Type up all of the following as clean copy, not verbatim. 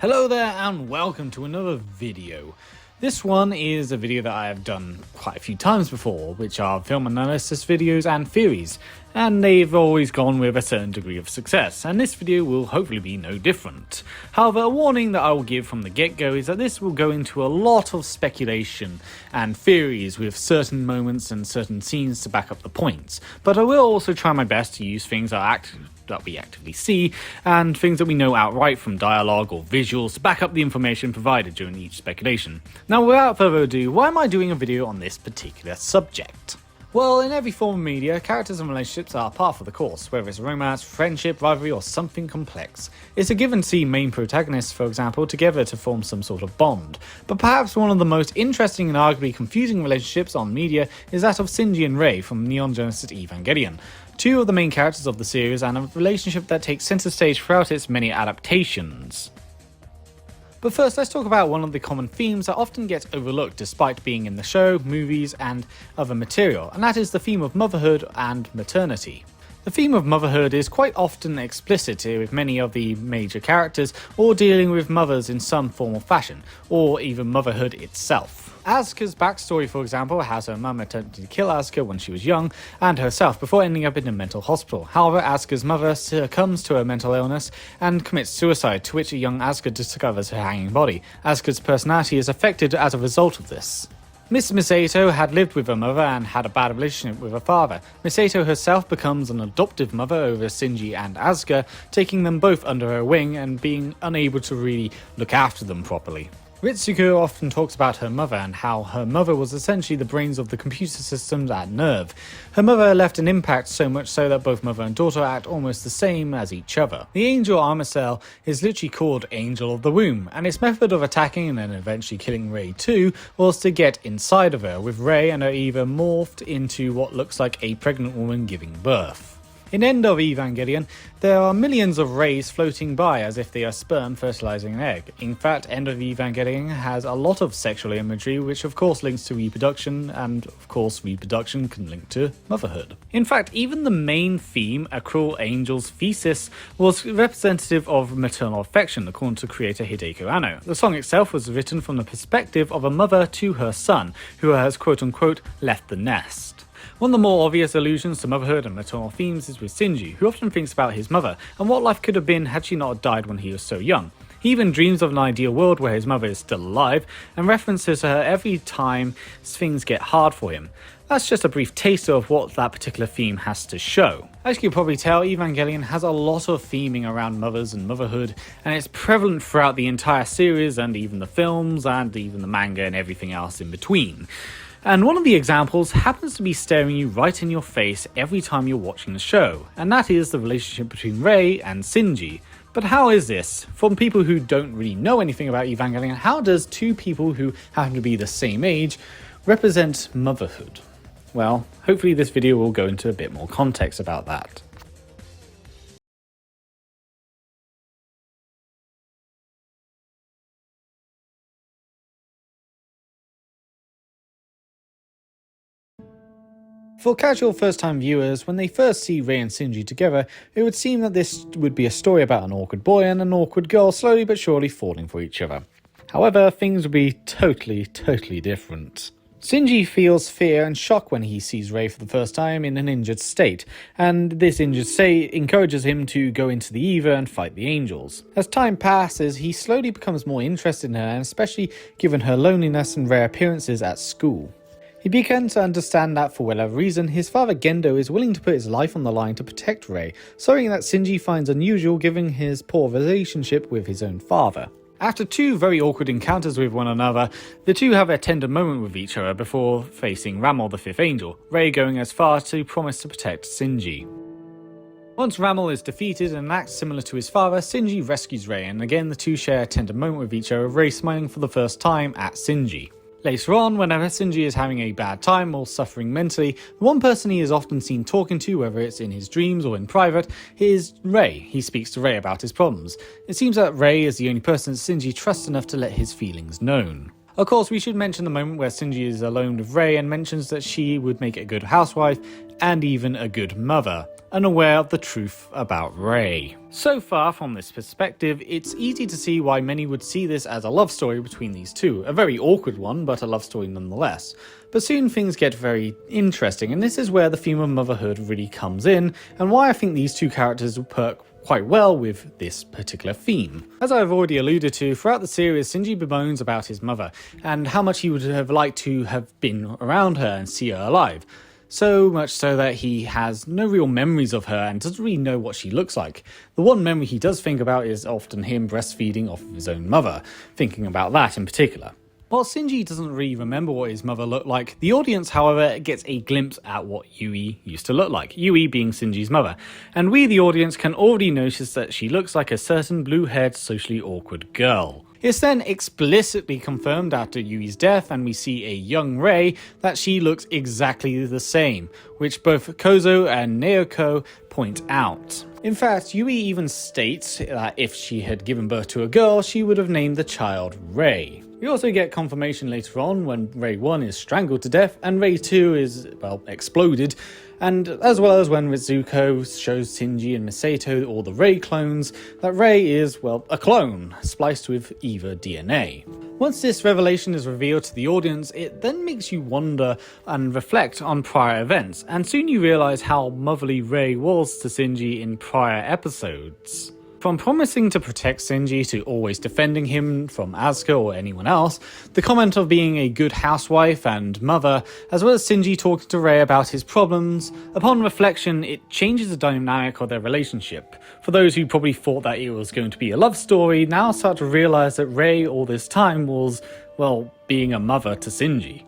Hello there and welcome to another video. This one is a video that I have done quite a few times before, which are film analysis videos and theories, and they've always gone with a certain degree of success, and this video will hopefully be no different. However, a warning that I will give from the get-go is that this will go into a lot of speculation and theories with certain moments and certain scenes to back up the points, but I will also try my best to use things that we actively see, and things that we know outright from dialogue or visuals to back up the information provided during each speculation. Now, without further ado, why am I doing a video on this particular subject? Well, in every form of media, characters and relationships are par for the course, whether it's romance, friendship, rivalry, or something complex. It's a given to see main protagonists, for example, together to form some sort of bond. But perhaps one of the most interesting and arguably confusing relationships on media is that of Shinji and Rei from Neon Genesis Evangelion, two of the main characters of the series, and a relationship that takes center stage throughout its many adaptations. But first, let's talk about one of the common themes that often gets overlooked despite being in the show, movies, and other material, and that is the theme of motherhood and maternity. The theme of motherhood is quite often explicit with many of the major characters, or dealing with mothers in some form or fashion, or even motherhood itself. Asuka's backstory, for example, has her mum attempting to kill Asuka when she was young, and herself before ending up in a mental hospital. However, Asuka's mother succumbs to her mental illness and commits suicide, to which a young Asuka discovers her hanging body. Asuka's personality is affected as a result of this. Miss Misato had lived with her mother and had a bad relationship with her father. Misato herself becomes an adoptive mother over Shinji and Asuka, taking them both under her wing and being unable to really look after them properly. Ritsuko often talks about her mother and how her mother was essentially the brains of the computer systems at NERV. Her mother left an impact so much so that both mother and daughter act almost the same as each other. The angel armor cell is literally called Angel of the Womb, and its method of attacking and then eventually killing Rei too was to get inside of her, with Rei and her Eva morphed into what looks like a pregnant woman giving birth. In End of Evangelion, there are millions of Reis floating by as if they are sperm fertilizing an egg. In fact, End of Evangelion has a lot of sexual imagery, which of course links to reproduction, and of course reproduction can link to motherhood. In fact, even the main theme, A Cruel Angel's Thesis, was representative of maternal affection, according to creator Hideko Anno. The song itself was written from the perspective of a mother to her son, who has quote-unquote left the nest. One of the more obvious allusions to motherhood and maternal themes is with Shinji, who often thinks about his mother and what life could have been had she not died when he was so young. He even dreams of an ideal world where his mother is still alive, and references her every time things get hard for him. That's just a brief taster of what that particular theme has to show. As you can probably tell, Evangelion has a lot of theming around mothers and motherhood, and it's prevalent throughout the entire series and even the films and even the manga and everything else in between. And one of the examples happens to be staring you right in your face every time you're watching the show, and that is the relationship between Rei and Shinji. But how is this? From people who don't really know anything about Evangelion, how does two people who happen to be the same age represent motherhood? Well, hopefully this video will go into a bit more context about that. For casual first-time viewers, when they first see Rei and Shinji together, it would seem that this would be a story about an awkward boy and an awkward girl slowly but surely falling for each other. However, things would be totally different. Shinji feels fear and shock when he sees Rei for the first time in an injured state, and this injured state encourages him to go into the Eva and fight the angels. As time passes, he slowly becomes more interested in her, and especially given her loneliness and rare appearances at school. He begins to understand that for whatever reason, his father Gendo is willing to put his life on the line to protect Rei, something that Shinji finds unusual given his poor relationship with his own father. After two very awkward encounters with one another, the two have a tender moment with each other before facing Ramel the Fifth Angel, Rei going as far as to promise to protect Shinji. Once Ramel is defeated and acts similar to his father, Shinji rescues Rei, and again the two share a tender moment with each other, Rei smiling for the first time at Shinji. Later on, whenever Shinji is having a bad time or suffering mentally, the one person he is often seen talking to, whether it's in his dreams or in private, is Rei. He speaks to Rei about his problems. It seems that Rei is the only person that Shinji trusts enough to let his feelings known. Of course, we should mention the moment where Shinji is alone with Rei and mentions that she would make a good housewife and even a good mother, unaware of the truth about Rei. So far from this perspective, it's easy to see why many would see this as a love story between these two, a very awkward one, but a love story nonetheless. But soon things get very interesting, and this is where the theme of motherhood really comes in, and why I think these two characters work quite well with this particular theme. As I've already alluded to, throughout the series, Shinji bemoans about his mother, and how much he would have liked to have been around her and see her alive. So much so that he has no real memories of her and doesn't really know what she looks like. The one memory he does think about is often him breastfeeding off of his own mother, thinking about that in particular. While Shinji doesn't really remember what his mother looked like, the audience, however, gets a glimpse at what Yui used to look like, Yui being Shinji's mother, and we, the audience, can already notice that she looks like a certain blue-haired, socially awkward girl. It's then explicitly confirmed after Yui's death, and we see a young Rei, that she looks exactly the same, which both Kozo and Naoko point out. In fact, Yui even states that if she had given birth to a girl, she would have named the child Rei. We also get confirmation later on when Rei 1 is strangled to death and Rei 2 is, well, exploded, and as well as when Ritsuko shows Shinji and Misato all the Rei clones, that Rei is, well, a clone, spliced with Eva DNA. Once this revelation is revealed to the audience, it then makes you wonder and reflect on prior events, and soon you realise how motherly Rei was to Shinji in prior episodes. From promising to protect Shinji to always defending him from Asuka or anyone else, the comment of being a good housewife and mother, as well as Shinji talking to Rei about his problems, upon reflection it changes the dynamic of their relationship. For those who probably thought that it was going to be a love story, now start to realise that Rei all this time was, well, being a mother to Shinji.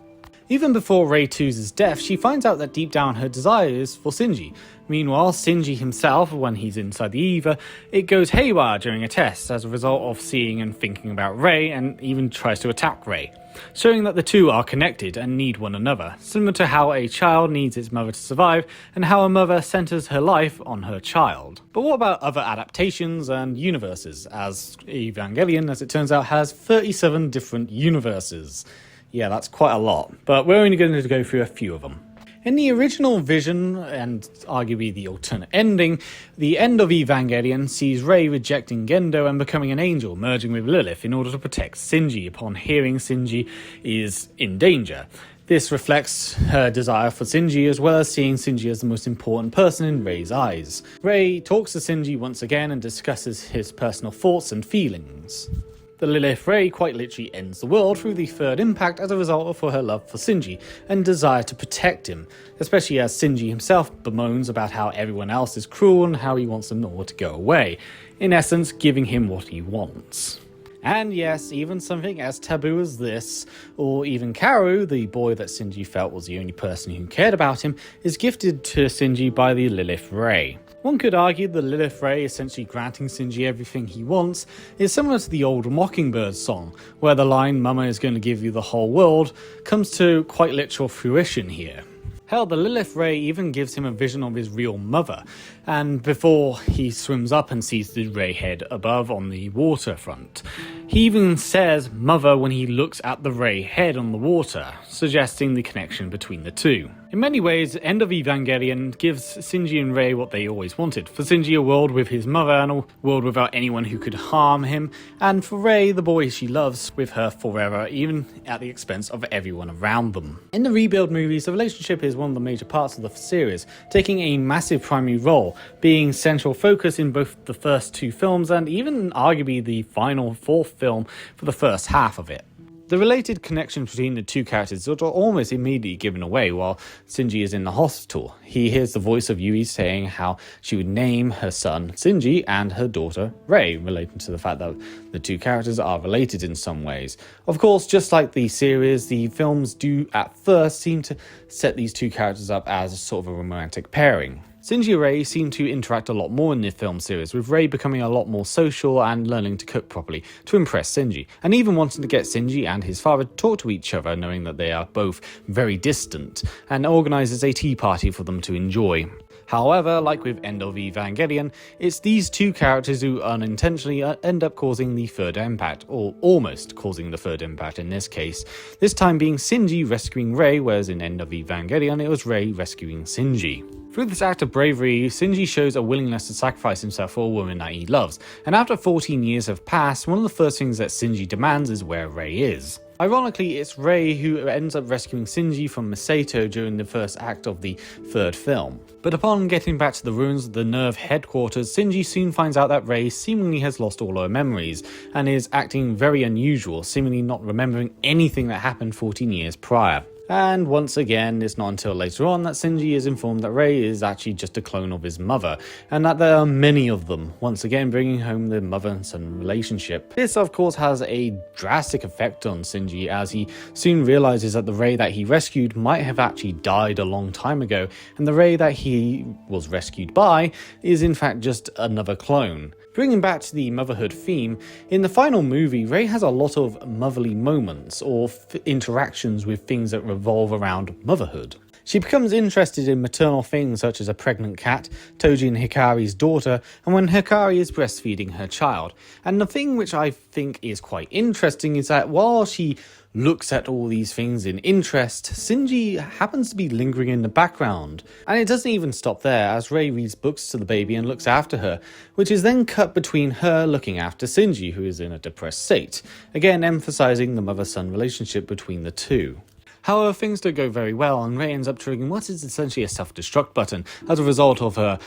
Even before Rei 2's death, she finds out that deep down her desire is for Shinji. Meanwhile, Shinji himself, when he's inside the Eva, it goes haywire during a test as a result of seeing and thinking about Rei, and even tries to attack Rei, showing that the two are connected and need one another, similar to how a child needs its mother to survive, and how a mother centers her life on her child. But what about other adaptations and universes, as Evangelion, as it turns out, has 37 different universes. Yeah, that's quite a lot, but we're only going to go through a few of them. In the original vision, and arguably the alternate ending, the end of Evangelion sees Rei rejecting Gendo and becoming an angel, merging with Lilith in order to protect Shinji upon hearing Shinji is in danger. This reflects her desire for Shinji, as well as seeing Shinji as the most important person in Rei's eyes. Rei talks to Shinji once again and discusses his personal thoughts and feelings. The Lilith Rei quite literally ends the world through the third impact as a result of her love for Shinji and desire to protect him, especially as Shinji himself bemoans about how everyone else is cruel and how he wants them all to go away, in essence giving him what he wants. And yes, even something as taboo as this, or even Kaoru, the boy that Shinji felt was the only person who cared about him, is gifted to Shinji by the Lilith Rei. One could argue the Lilith Rei essentially granting Shinji everything he wants is similar to the old Mockingbird song, where the line "Mama is going to give you the whole world" comes to quite literal fruition here. Hell, the Lilith Rei even gives him a vision of his real mother, and before he swims up and sees the Rei head above on the waterfront. He even says "mother" when he looks at the Rei head on the water, suggesting the connection between the two. In many ways, End of Evangelion gives Shinji and Rei what they always wanted. For Shinji, a world with his mother and a world without anyone who could harm him, and for Rei, the boy she loves, with her forever, even at the expense of everyone around them. In the Rebuild movies, the relationship is one of the major parts of the series, taking a massive primary role, being central focus in both the first two films and even arguably the final fourth film for the first half of it. The related connections between the two characters are almost immediately given away while Shinji is in the hospital. He hears the voice of Yui saying how she would name her son Shinji and her daughter Rei, relating to the fact that the two characters are related in some ways. Of course, just like the series, the films do at first seem to set these two characters up as sort of a romantic pairing. Shinji and Rei seem to interact a lot more in the film series, with Rei becoming a lot more social and learning to cook properly to impress Shinji, and even wanting to get Shinji and his father to talk to each other, knowing that they are both very distant, and organises a tea party for them to enjoy. However, like with End of Evangelion, it's these two characters who unintentionally end up causing the third impact, or almost causing the third impact in this case, this time being Shinji rescuing Rei, whereas in End of Evangelion it was Rei rescuing Shinji. Through this act of bravery, Shinji shows a willingness to sacrifice himself for a woman that he loves, and after 14 years have passed, one of the first things that Shinji demands is where Rei is. Ironically, it's Rei who ends up rescuing Shinji from Masato during the first act of the third film. But upon getting back to the ruins of the Nerve headquarters, Shinji soon finds out that Rei seemingly has lost all her memories, and is acting very unusual, seemingly not remembering anything that happened 14 years prior. And once again, it's not until later on that Shinji is informed that Rei is actually just a clone of his mother, and that there are many of them, once again bringing home the mother and son relationship. This of course has a drastic effect on Shinji, as he soon realizes that the Rei that he rescued might have actually died a long time ago, and the Rei that he was rescued by is in fact just another clone. Bringing back to the motherhood theme, in the final movie, Rei has a lot of motherly moments, or interactions with things that revolve around motherhood. She becomes interested in maternal things such as a pregnant cat, Toji and Hikari's daughter, and when Hikari is breastfeeding her child. And the thing which I think is quite interesting is that while she looks at all these things in interest, Shinji happens to be lingering in the background. And it doesn't even stop there, as Rei reads books to the baby and looks after her, which is then cut between her looking after Shinji, who is in a depressed state, again emphasizing the mother-son relationship between the two. However, things don't go very well, and Rei ends up triggering what is essentially a self-destruct button as a result of her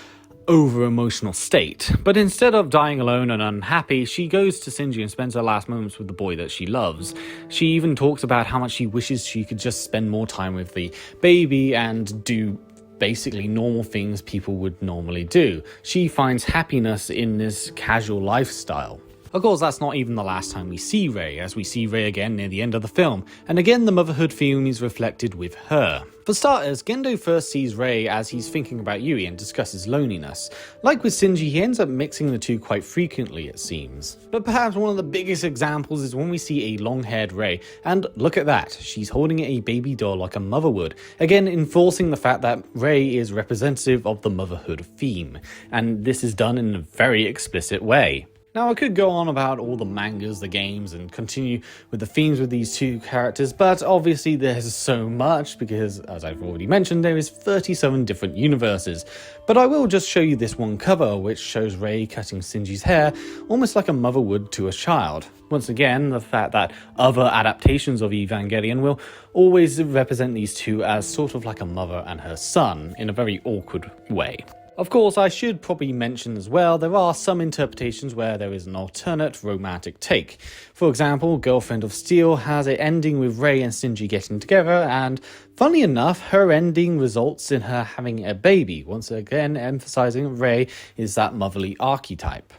over-emotional state. But instead of dying alone and unhappy, she goes to Shinji and spends her last moments with the boy that she loves. She even talks about how much she wishes she could just spend more time with the baby and do basically normal things people would normally do. She finds happiness in this casual lifestyle. Of course, that's not even the last time we see Rei, as we see Rei again near the end of the film, and again the motherhood theme is reflected with her. For starters, Gendo first sees Rei as he's thinking about Yui and discusses loneliness. Like with Shinji, he ends up mixing the two quite frequently, it seems. But perhaps one of the biggest examples is when we see a long-haired Rei, and look at that, she's holding a baby doll like a mother would, again enforcing the fact that Rei is representative of the motherhood theme, and this is done in a very explicit way. Now, I could go on about all the mangas, the games, and continue with the themes with these two characters, but obviously there's so much because, as I've already mentioned, there is 37 different universes. But I will just show you this one cover, which shows Rei cutting Shinji's hair, almost like a mother would to a child. Once again, the fact that other adaptations of Evangelion will always represent these two as sort of like a mother and her son, in a very awkward way. Of course, I should probably mention as well, there are some interpretations where there is an alternate romantic take. For example, Girlfriend of Steel has an ending with Rei and Shinji getting together, and funnily enough, her ending results in her having a baby, once again emphasizing Rei is that motherly archetype.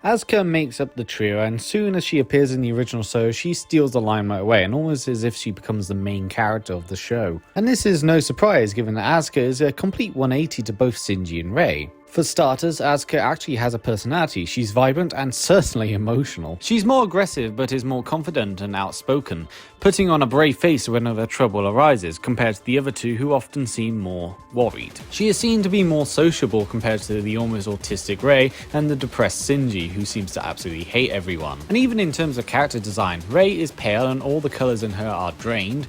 Asuka makes up the trio, and soon as she appears in the original show, she steals the limelight away, and almost as if she becomes the main character of the show. And this is no surprise, given that Asuka is a complete 180 to both Shinji and Rei. For starters, Asuka actually has a personality. She's vibrant and certainly emotional. She's more aggressive but is more confident and outspoken, putting on a brave face whenever trouble arises, compared to the other two who often seem more worried. She is seen to be more sociable compared to the almost autistic Rei and the depressed Shinji, who seems to absolutely hate everyone. And even in terms of character design, Rei is pale and all the colours in her are drained.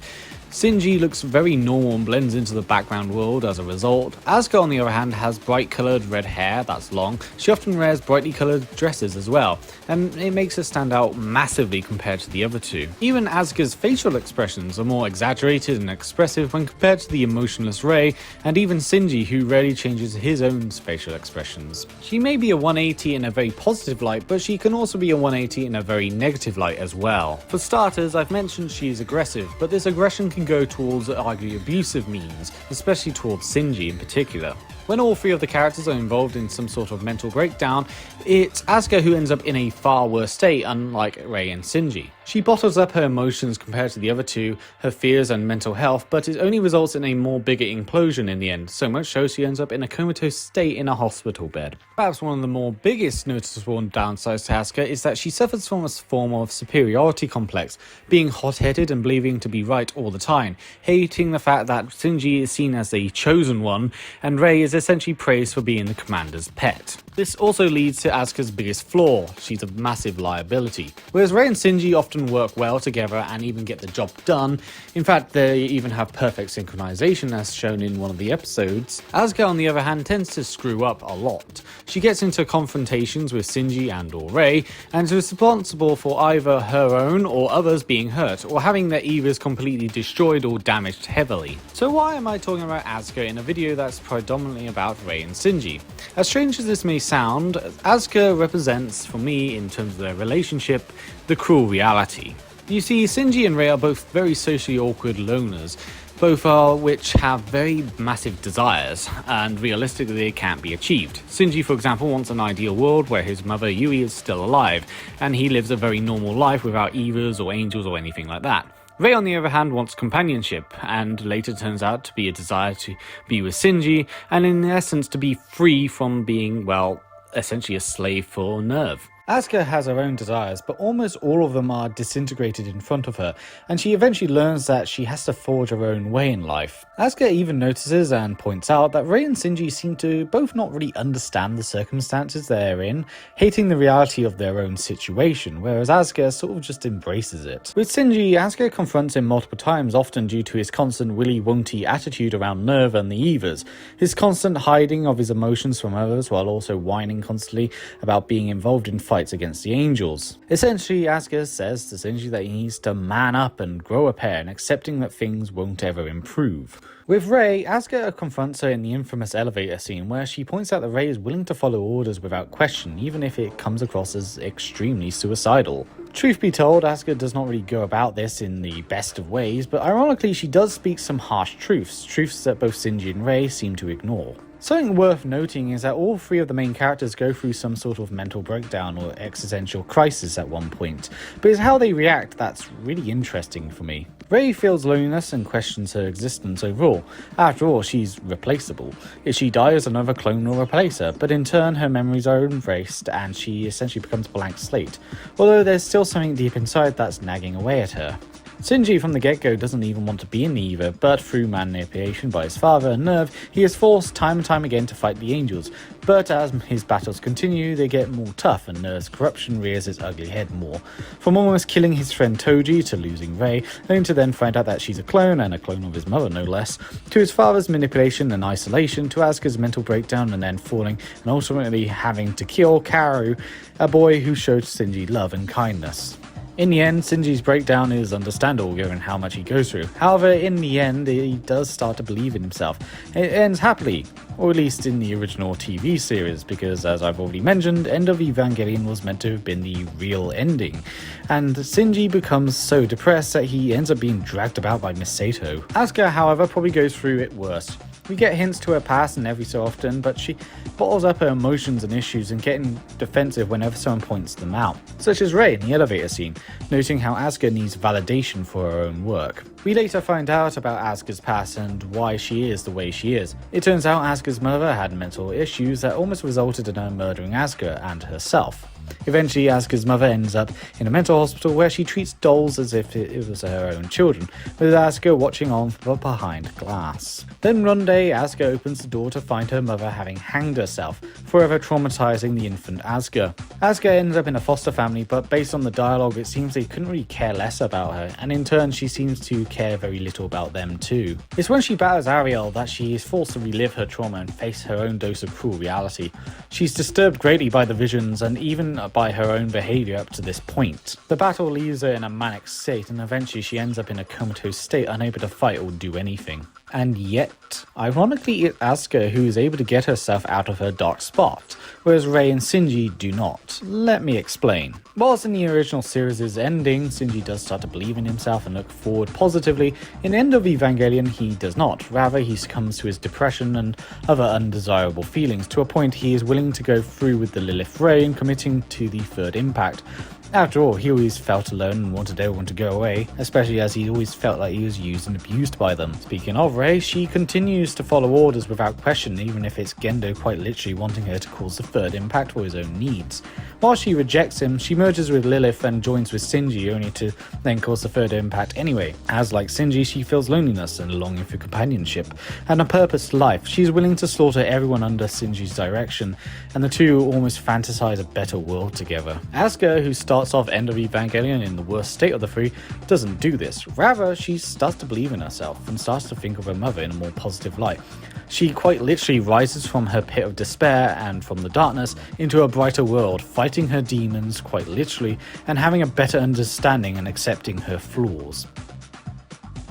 Shinji looks very normal and blends into the background world as a result. Asuka, on the other hand, has bright coloured red hair that's long. She often wears brightly coloured dresses as well, and it makes her stand out massively compared to the other two. Even Asuka's facial expressions are more exaggerated and expressive when compared to the emotionless Rei, and even Shinji, who rarely changes his own facial expressions. She may be a 180 in a very positive light, but she can also be a 180 in a very negative light as well. For starters, I've mentioned she is aggressive, but this aggression can go towards arguably abusive means, especially towards Shinji in particular. When all three of the characters are involved in some sort of mental breakdown, it's Asuka who ends up in a far worse state, unlike Rei and Shinji. She bottles up her emotions compared to the other two, her fears and mental health, but it only results in a more bigger implosion in the end, so much so she ends up in a comatose state in a hospital bed. Perhaps one of the more biggest noticeable downsides to Asuka is that she suffers from a form of superiority complex, being hot-headed and believing to be right all the time, hating the fact that Shinji is seen as the chosen one, and Rei is essentially praised for being the commander's pet. This also leads to Asuka's biggest flaw: she's a massive liability. Whereas Rei and Shinji often work well together and even get the job done, in fact they even have perfect synchronization as shown in one of the episodes, Asuka on the other hand tends to screw up a lot. She gets into confrontations with Shinji and or Rei, and is responsible for either her own or others being hurt, or having their evas completely destroyed or damaged heavily. So why am I talking about Asuka in a video that's predominantly about Rei and Shinji? As strange as this may sound, Asuka represents, for me, in terms of their relationship, the cruel reality. You see, Shinji and Rei are both very socially awkward loners, both are which have very massive desires, and realistically they can't be achieved. Shinji, for example, wants an ideal world where his mother Yui is still alive, and he lives a very normal life without evas or angels or anything like that. Rei, on the other hand, wants companionship, and later turns out to be a desire to be with Shinji, and in essence to be free from being, well, essentially a slave for Nerve. Asuka has her own desires, but almost all of them are disintegrated in front of her, and she eventually learns that she has to forge her own way in life. Asuka even notices and points out that Rei and Shinji seem to both not really understand the circumstances they're in, hating the reality of their own situation, whereas Asuka sort of just embraces it. With Shinji, Asuka confronts him multiple times, often due to his constant willy-wonky attitude around Nerve and the Evas, his constant hiding of his emotions from others while also whining constantly about being involved in fights against the angels. Essentially, Asuka says to Shinji that he needs to man up and grow a pair, and accepting that things won't ever improve. With Rei, Asuka confronts her in the infamous elevator scene where she points out that Rei is willing to follow orders without question, even if it comes across as extremely suicidal. Truth be told, Asuka does not really go about this in the best of ways, but ironically she does speak some harsh truths that both Shinji and Rei seem to ignore. Something worth noting is that all three of the main characters go through some sort of mental breakdown or existential crisis at one point, but it's how they react that's really interesting for me. Rei feels loneliness and questions her existence overall. After all, she's replaceable. If she dies, another clone will replace her, but in turn her memories are erased and she essentially becomes a blank slate, although there's still something deep inside that's nagging away at her. Shinji from the get-go doesn't even want to be in the Eva, but through manipulation by his father and Nerve, he is forced time and time again to fight the angels. But as his battles continue, they get more tough and Nerve's corruption rears its ugly head more. From almost killing his friend Toji to losing Rei, only to then find out that she's a clone, and a clone of his mother no less, to his father's manipulation and isolation, to Asuka's mental breakdown and then falling and ultimately having to kill Kaoru, a boy who showed Shinji love and kindness. In the end, Shinji's breakdown is understandable given how much he goes through. However, in the end, he does start to believe in himself. It ends happily, or at least in the original TV series, because as I've already mentioned, End of Evangelion was meant to have been the real ending. And Shinji becomes so depressed that he ends up being dragged about by Miss Sato. Asuka, however, probably goes through it worse. We get hints to her past and every so often, but she bottles up her emotions and issues and getting defensive whenever someone points them out, such as Rei in the elevator scene, noting how Asuka needs validation for her own work. We later find out about Asuka's past and why she is the way she is. It turns out Asuka's mother had mental issues that almost resulted in her murdering Asuka and herself. Eventually, Asuka's mother ends up in a mental hospital where she treats dolls as if it was her own children, with Asuka watching on from behind glass. Then one day, Asuka opens the door to find her mother having hanged herself, forever traumatizing the infant Asuka. Asuka ends up in a foster family, but based on the dialogue, it seems they couldn't really care less about her, and in turn, she seems to care very little about them too. It's when she battles Ariel that she is forced to relive her trauma and face her own dose of cruel reality. She's disturbed greatly by the visions and even by her own behaviour up to this point. The battle leaves her in a manic state, and eventually she ends up in a comatose state, unable to fight or do anything. And yet, ironically, it's Asuka who is able to get herself out of her dark spot, whereas Rei and Shinji do not. Let me explain. Whilst in the original series' ending, Shinji does start to believe in himself and look forward positively, in End of Evangelion he does not. Rather, he succumbs to his depression and other undesirable feelings, to a point he is willing to go through with the Lilith Ray and committing to the third impact. After all, he always felt alone and wanted everyone to go away, especially as he always felt like he was used and abused by them. Speaking of Rei, she continues to follow orders without question, even if it's Gendo quite literally wanting her to cause the third impact for his own needs. While she rejects him, she merges with Lilith and joins with Shinji, only to then cause the third impact anyway. As like Shinji, she feels loneliness and a longing for companionship and a purposed life. She's willing to slaughter everyone under Shinji's direction, and the two almost fantasize a better world together. Asuka, who starts off End of Evangelion in the worst state of the three, doesn't do this. Rather, she starts to believe in herself and starts to think of her mother in a more positive light. She quite literally rises from her pit of despair and from the darkness into a brighter world, fighting her demons quite literally and having a better understanding and accepting her flaws.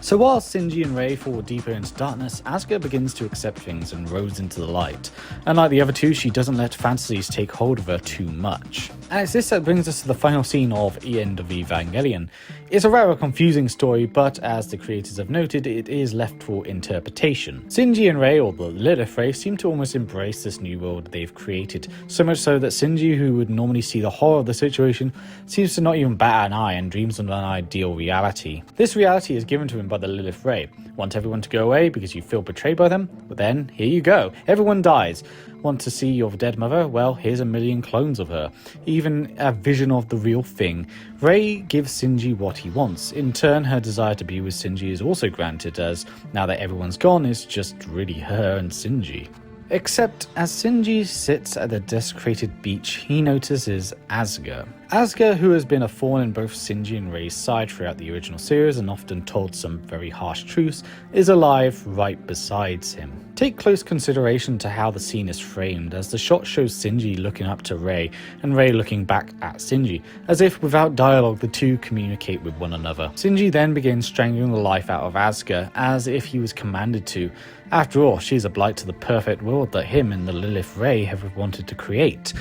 So while Shinji and Rei fall deeper into darkness, Asuka begins to accept things and rose into the light. Unlike the other two, she doesn't let fantasies take hold of her too much. And it's this that brings us to the final scene of The End of Evangelion. It's a rather confusing story, but as the creators have noted, it is left for interpretation. Shinji and Rei, or the Lilith Ray, seem to almost embrace this new world they've created, so much so that Shinji, who would normally see the horror of the situation, seems to not even bat an eye and dreams of an ideal reality. This reality is given to him by the Lilith Ray. Want everyone to go away because you feel betrayed by them? Well then, here you go. Everyone dies. Want to see your dead mother? Well, here's a million clones of her. Even a vision of the real thing. Rei gives Shinji what he wants. In turn, her desire to be with Shinji is also granted, as now that everyone's gone, it's just really her and Shinji. Except as Shinji sits at the desecrated beach, he notices Asuka. Asuka, who has been a thorn in both Shinji and Rei's side throughout the original series and often told some very harsh truths, is alive right beside him. Take close consideration to how the scene is framed, as the shot shows Shinji looking up to Rei and Rei looking back at Shinji, as if without dialogue the two communicate with one another. Shinji then begins strangling the life out of Asuka, as if he was commanded to. After all, she's a blight to the perfect world that him and the Lilith Ray have wanted to create.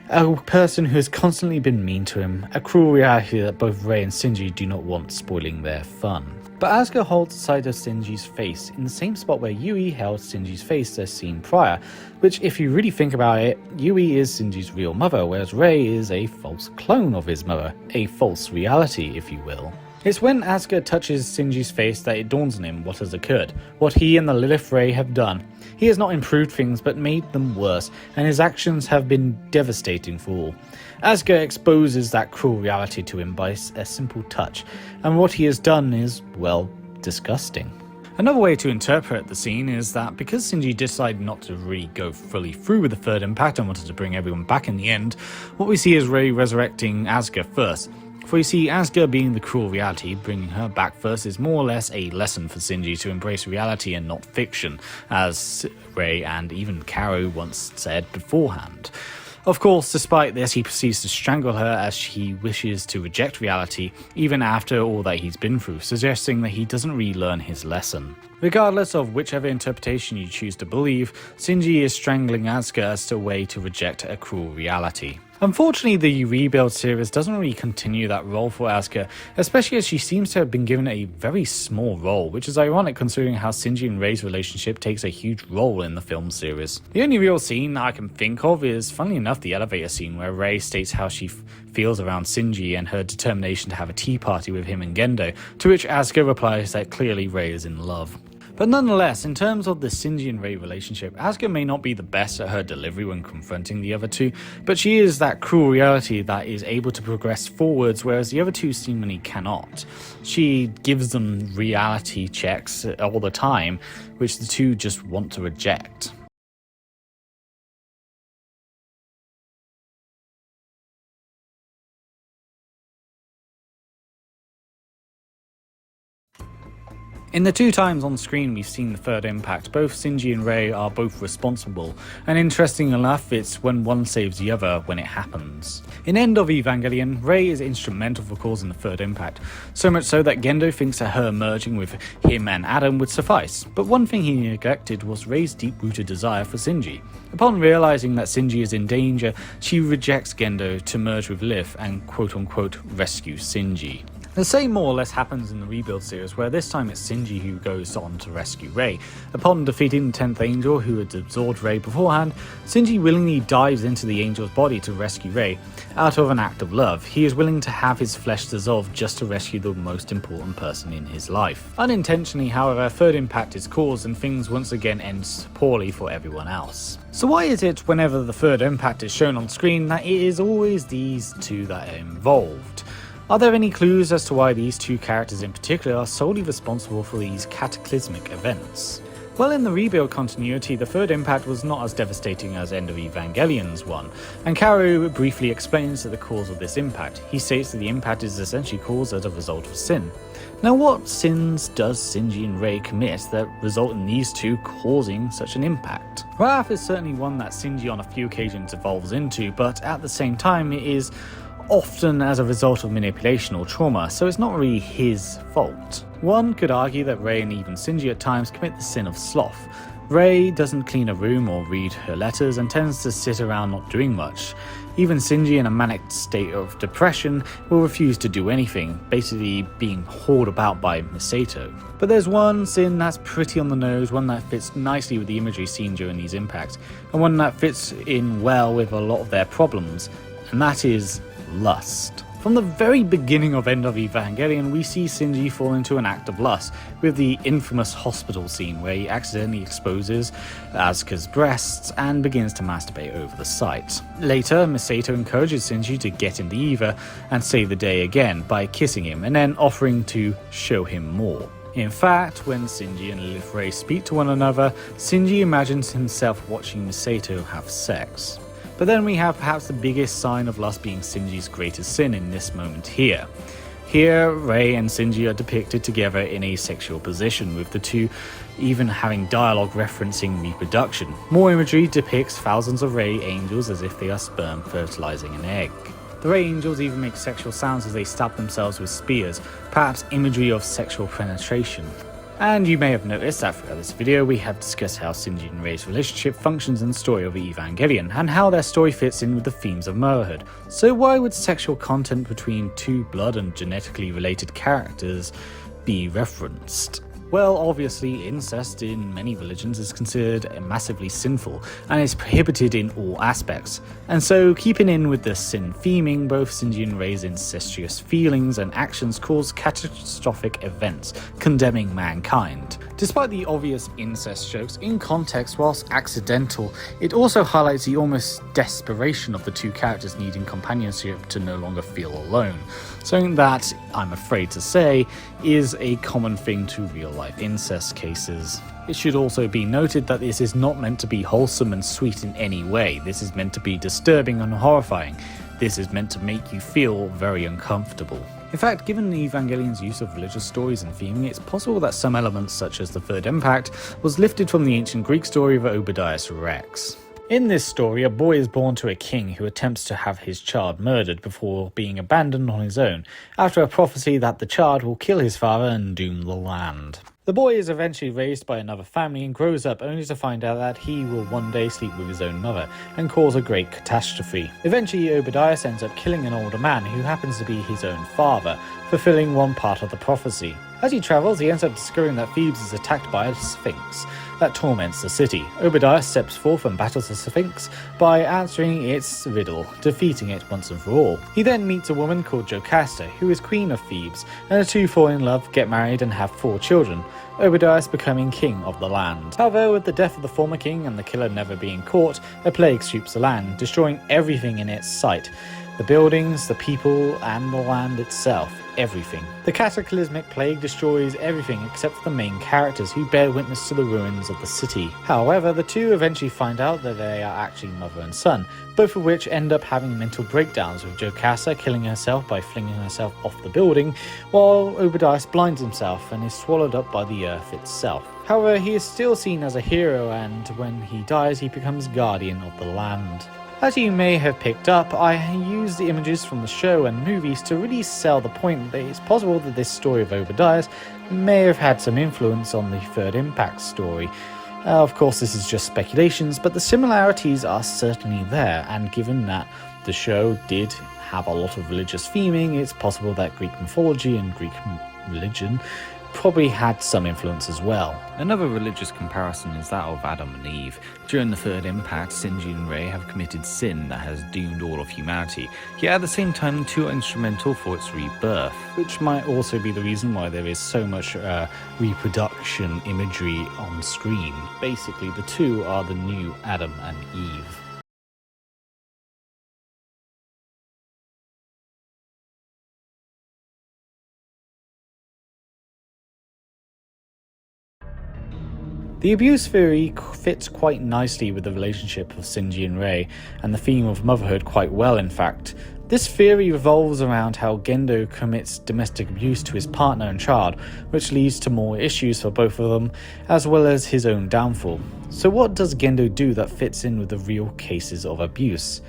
A person who has constantly been mean to him, a cruel reality that both Rei and Shinji do not want spoiling their fun. But Asuka holds sight of Shinji's face in the same spot where Yui held Shinji's face as seen prior, which if you really think about it, Yui is Shinji's real mother, whereas Rei is a false clone of his mother, a false reality if you will. It's when Asuka touches Shinji's face that it dawns on him what has occurred, what he and the Lilith Ray have done. He has not improved things but made them worse, and his actions have been devastating for all. Asuka exposes that cruel reality to him by a simple touch, and what he has done is, well, disgusting. Another way to interpret the scene is that because Shinji decided not to really go fully through with the third impact and wanted to bring everyone back in the end, what we see is Rei resurrecting Asuka first. For you see, Asuka being the cruel reality, bringing her back first is more or less a lesson for Shinji to embrace reality and not fiction, as Rei and even Caro once said beforehand. Of course, despite this, he proceeds to strangle her as he wishes to reject reality, even after all that he's been through, suggesting that he doesn't really learn his lesson. Regardless of whichever interpretation you choose to believe, Shinji is strangling Asuka as a way to reject a cruel reality. Unfortunately, the Rebuild series doesn't really continue that role for Asuka, especially as she seems to have been given a very small role, which is ironic considering how Shinji and Rei's relationship takes a huge role in the film series. The only real scene I can think of is, funnily enough, the elevator scene where Rei states how she feels around Shinji and her determination to have a tea party with him and Gendo, to which Asuka replies that clearly Rei is in love. But nonetheless, in terms of the Shinji and Rei relationship, Asuka may not be the best at her delivery when confronting the other two, but she is that cruel reality that is able to progress forwards, whereas the other two seemingly cannot. She gives them reality checks all the time, which the two just want to reject. In the 2 times on screen we've seen the third impact, both Shinji and Rei are both responsible, and interesting enough it's when one saves the other when it happens. In End of Evangelion, Rei is instrumental for causing the third impact, so much so that Gendo thinks that her merging with him and Adam would suffice, but one thing he neglected was Rei's deep-rooted desire for Shinji. Upon realizing that Shinji is in danger, she rejects Gendo to merge with Liv and quote-unquote rescue Shinji. The same more or less happens in the Rebuild series, where this time it's Shinji who goes on to rescue Rei. Upon defeating the 10th Angel, who had absorbed Rei beforehand, Shinji willingly dives into the Angel's body to rescue Rei. Out of an act of love, he is willing to have his flesh dissolve just to rescue the most important person in his life. Unintentionally, however, third impact is caused and things once again end poorly for everyone else. So why is it whenever the third impact is shown on screen that it is always these two that are involved? Are there any clues as to why these 2 characters in particular are solely responsible for these cataclysmic events? Well, in the Rebuild continuity, the third impact was not as devastating as End of Evangelion's one, and Kaoru briefly explains the cause of this impact. He states that the impact is essentially caused as a result of sin. Now, what sins does Shinji and Rei commit that result in these 2 causing such an impact? Wrath is certainly one that Shinji on a few occasions evolves into, but at the same time it is often as a result of manipulation or trauma, so it's not really his fault. One could argue that Rei and even Shinji at times commit the sin of sloth. Rei doesn't clean a room or read her letters and tends to sit around not doing much. Even Shinji, in a manic state of depression, will refuse to do anything, basically being hauled about by Misato. But there's one sin that's pretty on the nose, one that fits nicely with the imagery seen during these impacts, and one that fits in well with a lot of their problems, and that is lust. From the very beginning of End of Evangelion, we see Shinji fall into an act of lust, with the infamous hospital scene where he accidentally exposes Asuka's breasts and begins to masturbate over the site. Later, Misato encourages Shinji to get in the Eva and save the day again by kissing him and then offering to show him more. In fact, when Shinji and Liv Rei speak to one another, Shinji imagines himself watching Misato have sex. But then we have perhaps the biggest sign of lust being Shinji's greatest sin in this moment here. Here, Rei and Shinji are depicted together in a sexual position, with the 2 even having dialogue referencing reproduction. More imagery depicts thousands of Rei angels as if they are sperm fertilizing an egg. The Rei angels even make sexual sounds as they stab themselves with spears, perhaps imagery of sexual penetration. And you may have noticed that throughout this video we have discussed how Shinji and Rei's relationship functions in the story of Evangelion, and how their story fits in with the themes of motherhood. So why would sexual content between 2 blood and genetically related characters be referenced? Well, obviously, incest in many religions is considered massively sinful and is prohibited in all aspects. And so, keeping in with the sin theming, both Shinji and Rei's incestuous feelings and actions cause catastrophic events, condemning mankind. Despite the obvious incest jokes, in context, whilst accidental, it also highlights the almost desperation of the 2 characters needing companionship to no longer feel alone. Something that, I'm afraid to say, is a common thing to real-life incest cases. It should also be noted that this is not meant to be wholesome and sweet in any way. This is meant to be disturbing and horrifying. This is meant to make you feel very uncomfortable. In fact, given Evangelion's use of religious stories and theming, it's possible that some elements, such as the third impact, was lifted from the ancient Greek story of Obadiah's Rex. In this story, a boy is born to a king who attempts to have his child murdered before being abandoned on his own, after a prophecy that the child will kill his father and doom the land. The boy is eventually raised by another family and grows up only to find out that he will one day sleep with his own mother and cause a great catastrophe. Eventually, Obadiah ends up killing an older man who happens to be his own father, fulfilling one part of the prophecy. As he travels, he ends up discovering that Thebes is attacked by a sphinx that torments the city. Obadiah steps forth and battles the sphinx by answering its riddle, defeating it once and for all. He then meets a woman called Jocasta, who is queen of Thebes, and the 2 fall in love, get married and have 4 children, Obadiah becoming king of the land. However, with the death of the former king and the killer never being caught, a plague sweeps the land, destroying everything in its sight. The buildings, the people, and the land itself. Everything. The cataclysmic plague destroys everything except for the main characters who bear witness to the ruins of the city. However, the two eventually find out that they are actually mother and son, both of which end up having mental breakdowns, with Jocasta killing herself by flinging herself off the building, while Obadiah blinds himself and is swallowed up by the earth itself. However, he is still seen as a hero, and when he dies he becomes guardian of the land. As you may have picked up, I used the images from the show and movies to really sell the point that it's possible that this story of Obadiah may have had some influence on the Third Impact story. Of course, this is just speculations, but the similarities are certainly there, and given that the show did have a lot of religious theming, it's possible that Greek mythology and Greek religion probably had some influence as well. Another religious comparison is that of Adam and Eve. During the Third Impact, Shinji and Rei have committed sin that has doomed all of humanity, yet at the same time the two are instrumental for its rebirth, which might also be the reason why there is so much reproduction imagery on screen. Basically, the two are the new Adam and Eve. The abuse theory fits quite nicely with the relationship of Shinji and Rei, and the theme of motherhood quite well in fact. This theory revolves around how Gendo commits domestic abuse to his partner and child, which leads to more issues for both of them, as well as his own downfall. So what does Gendo do that fits in with the real cases of abuse?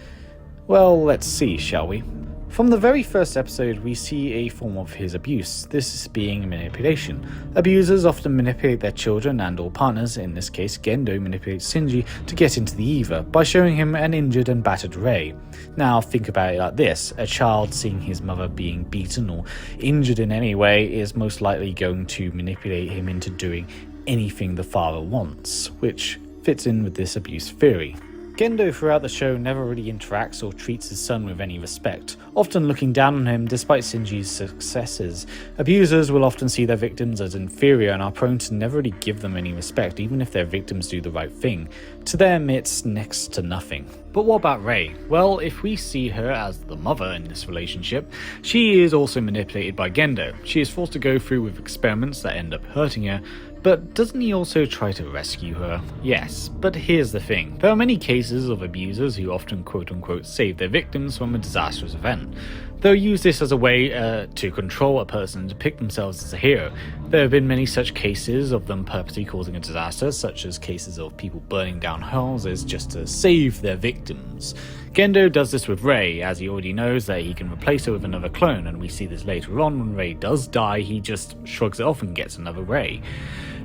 Well, let's see, shall we? From the very first episode, we see a form of his abuse, this being manipulation. Abusers often manipulate their children and or partners. In this case, Gendo manipulates Shinji to get into the Eva by showing him an injured and battered Rei. Now think about it like this, a child seeing his mother being beaten or injured in any way is most likely going to manipulate him into doing anything the father wants, which fits in with this abuse theory. Gendo throughout the show never really interacts or treats his son with any respect, often looking down on him despite Shinji's successes. Abusers will often see their victims as inferior and are prone to never really give them any respect, even if their victims do the right thing. To them, it's next to nothing. But what about Rei? Well, if we see her as the mother in this relationship, she is also manipulated by Gendo. She is forced to go through with experiments that end up hurting her, but doesn't he also try to rescue her? Yes, but here's the thing. There are many cases of abusers who often quote-unquote save their victims from a disastrous event. They'll use this as a way to control a person and depict themselves as a hero. There have been many such cases of them purposely causing a disaster, such as cases of people burning down houses just to save their victims. Gendo does this with Rei, as he already knows that he can replace her with another clone, and we see this later on when Rei does die, he just shrugs it off and gets another Rei.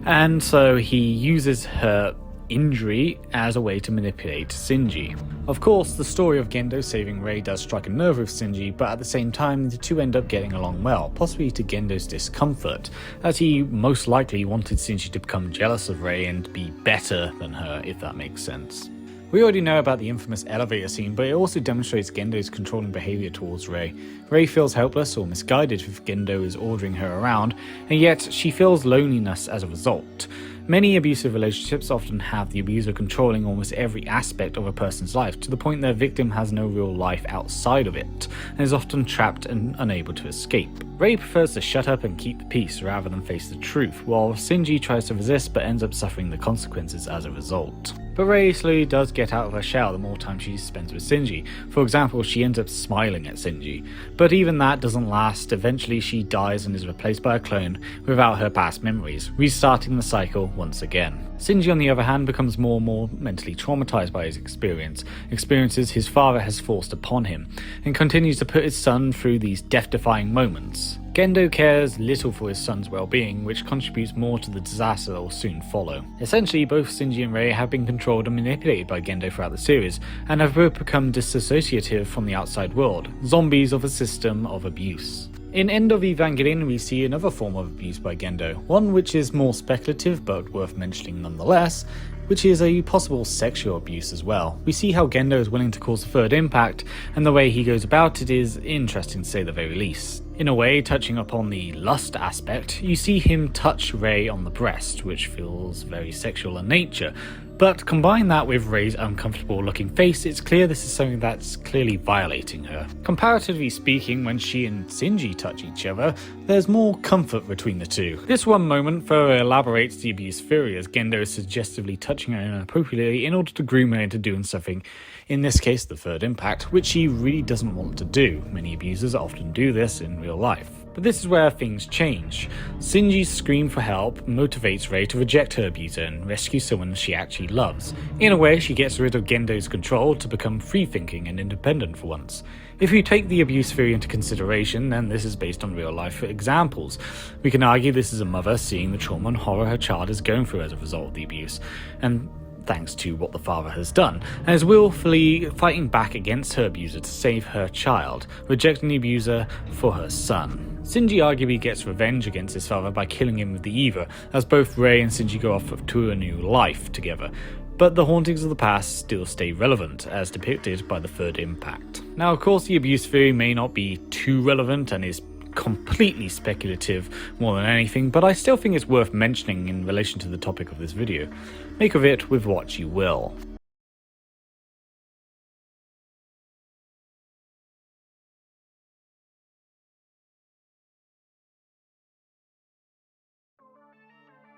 And so he uses her injury as a way to manipulate Shinji. Of course, the story of Gendo saving Rei does strike a nerve with Shinji, but at the same time the two end up getting along well, possibly to Gendo's discomfort, as he most likely wanted Shinji to become jealous of Rei and be better than her, if that makes sense. We already know about the infamous elevator scene, but it also demonstrates Gendo's controlling behaviour towards Rei. Rei feels helpless or misguided if Gendo is ordering her around, and yet she feels loneliness as a result. Many abusive relationships often have the abuser controlling almost every aspect of a person's life, to the point their victim has no real life outside of it, and is often trapped and unable to escape. Rei prefers to shut up and keep the peace rather than face the truth, while Shinji tries to resist but ends up suffering the consequences as a result. But Rei slowly does get out of her shell the more time she spends with Shinji. For example, she ends up smiling at Shinji. But even that doesn't last. Eventually she dies and is replaced by a clone without her past memories, restarting the cycle once again. Shinji, on the other hand, becomes more and more mentally traumatized by his experiences his father has forced upon him, and continues to put his son through these death-defying moments. Gendo cares little for his son's well-being, which contributes more to the disaster that will soon follow. Essentially, both Shinji and Rei have been controlled and manipulated by Gendo throughout the series, and have both become disassociative from the outside world, zombies of a system of abuse. In End of Evangelion, we see another form of abuse by Gendo, one which is more speculative but worth mentioning nonetheless. which is a possible sexual abuse as well. We see how Gendo is willing to cause the third impact, and the way he goes about it is interesting to say the very least. In a way, touching upon the lust aspect, you see him touch Rei on the breast, which feels very sexual in nature. But combine that with Rei's uncomfortable looking face, it's clear this is something that's clearly violating her. Comparatively speaking, when she and Shinji touch each other, there's more comfort between the two. This one moment further elaborates the abuse theory, as Gendo is suggestively touching her inappropriately in order to groom her into doing something, in this case the third impact, which she really doesn't want to do. Many abusers often do this in real life. But this is where things change. Shinji's scream for help motivates Rei to reject her abuser and rescue someone she actually loves. In a way, she gets rid of Gendo's control to become free-thinking and independent for once. If you take the abuse theory into consideration, then this is based on real-life examples. We can argue this is a mother seeing the trauma and horror her child is going through as a result of the abuse, and thanks to what the father has done, and is willfully fighting back against her abuser to save her child, rejecting the abuser for her son. Shinji arguably gets revenge against his father by killing him with the Eva, as both Rei and Shinji go off to a new life together. But the hauntings of the past still stay relevant, as depicted by the third impact. Now, of course, the abuse theory may not be too relevant and is completely speculative more than anything, but I still think it's worth mentioning in relation to the topic of this video. Make of it with what you will.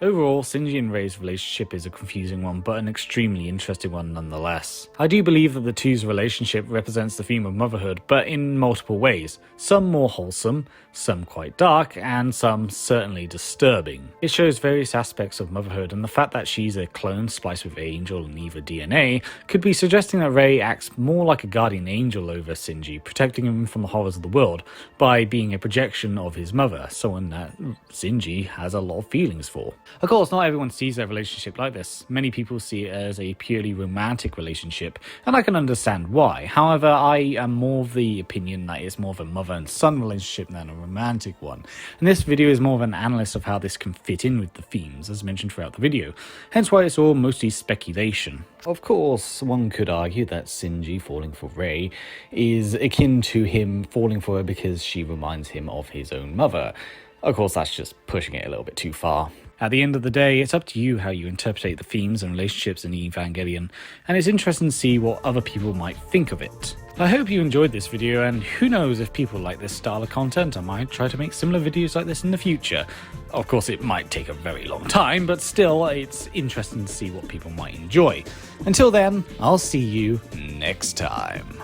Overall, Shinji and Rei's relationship is a confusing one, but an extremely interesting one nonetheless. I do believe that the two's relationship represents the theme of motherhood, but in multiple ways. Some more wholesome, some quite dark, and some certainly disturbing. It shows various aspects of motherhood, and the fact that she's a clone spliced with angel and Eva DNA could be suggesting that Rei acts more like a guardian angel over Shinji, protecting him from the horrors of the world by being a projection of his mother, someone that Shinji has a lot of feelings for. Of course, not everyone sees their relationship like this. Many people see it as a purely romantic relationship, and I can understand why. However, I am more of the opinion that it's more of a mother and son relationship than a romantic one. And this video is more of an analysis of how this can fit in with the themes, as mentioned throughout the video, hence why it's all mostly speculation. Of course, one could argue that Shinji falling for Rei is akin to him falling for her because she reminds him of his own mother. Of course, that's just pushing it a little bit too far. At the end of the day, it's up to you how you interpret the themes and relationships in Evangelion, and it's interesting to see what other people might think of it. I hope you enjoyed this video, and who knows, if people like this style of content, I might try to make similar videos like this in the future. Of course, it might take a very long time, but still, it's interesting to see what people might enjoy. Until then, I'll see you next time.